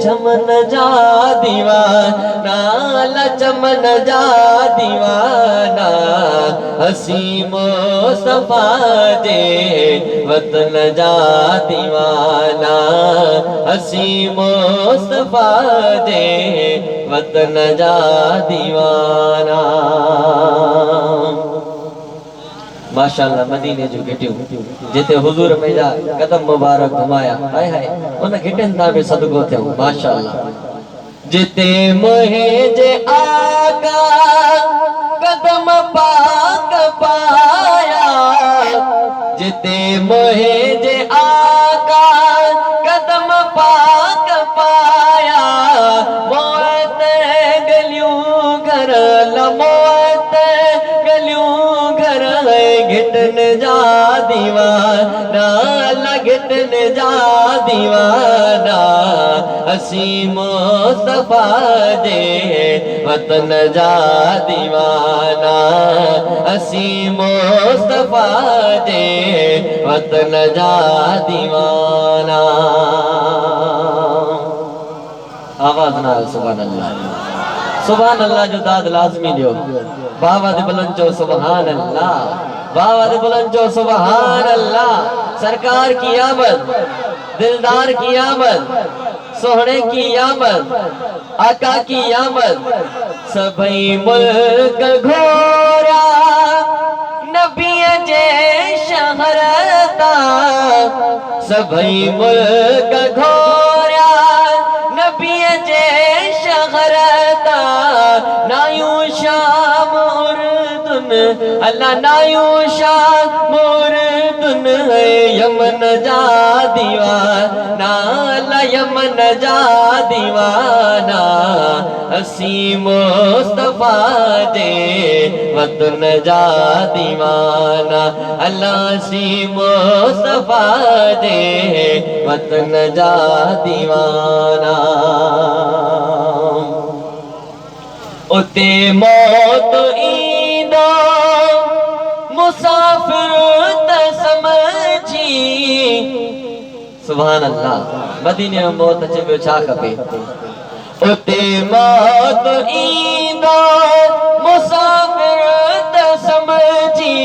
चमन जा दीवाना चमन जा दीवाना हसी मुस्तफा जे वतन जा दीवाना हसी मुस्तफा जे वतन जा दीवाना। माशाअल्लाह मदीने जो गिटियूं जिते हुजूर पंहिंजा कदम मुबारक घुमाया हाय हाय उन गिटियुनि तां बि सदको थियो माशाअल्लाह। जिते मुंहिंजे आका कदम पाक पाया जिते मुंहिंजे आका कदम पाक पाया मौत गलियूं घर मौत गलियूं घर घिटन जा दीवाना घिटन जा दीवाना हसी मुस्तफा जे वतन जा दीवाना हसी मुस्तफा जे वतन जा दीवाना। आवाज ना सुभान अल्लाह सुभान अल्लाह जो दाद लाजमी दियो बाबा दे बुलंद जो सुभान अल्लाह बाबा दे बुलंद जो सुभान अल्लाह। सरकार की आमद दिलदार की आमद सोहने की आमद आका की आमद सभई मुल्क घोरा नबी जे शहर ता सभई मुल्क घोरा नबी जे शहर ता नायू शाम उर्दुन अल्लाह नायू शाम उर्दुन यमन जा दीवाना यमन जा दीवाना हसी मुस्तफा जे वतन जा दीवाना अल्लाह हसी मुस्तफा जे वतन जा दीवाना। उते मौत ईंदो मुसाफिर त समझी सुभान अल्लाह मदीने में मौत अचे पियो छा खपे। उते मौत ईंदो मुसाफिर त समझी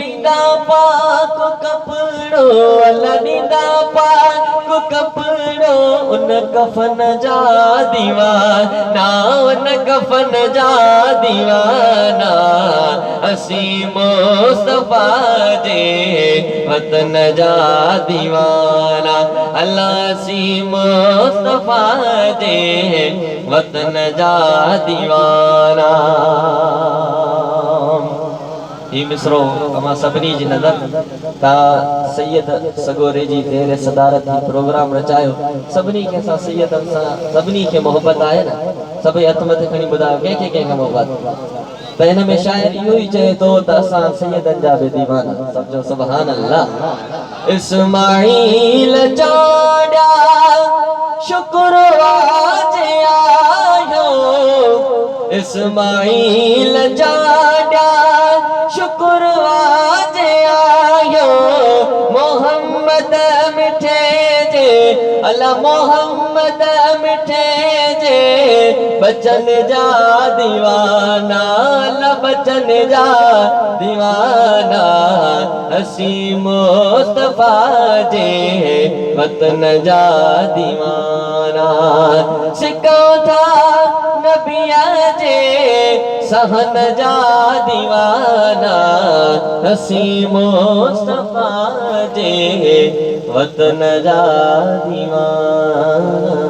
ॾींदा पाक कपिड़ो अल्लाह ॾींदा पाक कपिड़ो उन कफन जा दीवाना उन कफन जा दीवाना हसी मुस्तफा जे वतन जा दीवाना अल्लाह हसी मुस्तफा जे वतन जा दीवाना। ही मिसरो अमा सभिनी जी नज़र ता सैयद सगोरे जी देर सदारत ही प्रोग्राम रचायो सभिनी के सां सैयदन सां सभिनी के मोहब्बत आहे न सभई हथ मथे खणी ॿुधायो कंहिंखे कंहिंखे मोहब्बत त हिन में शायर इहो ई चए थो त असां सैयदन जा बि दीवाना सम्झो सुभान अल्लाह। इस्माइल चाड़ा शुक्रवार आयो इस्माइल चाड़ा शुक्रवार आयो मोहम्मद मिठे जे अल्लाह मोहम्मद मिठे जे बचन जा दीवाना अल्लाह बचन जा दीवाना हसी मुस्तफा जे वतन जा दीवाना। सिखो था नबिया जे सहन जा दीवाना हसी मुस्तफा जे वतन जा दीवाना।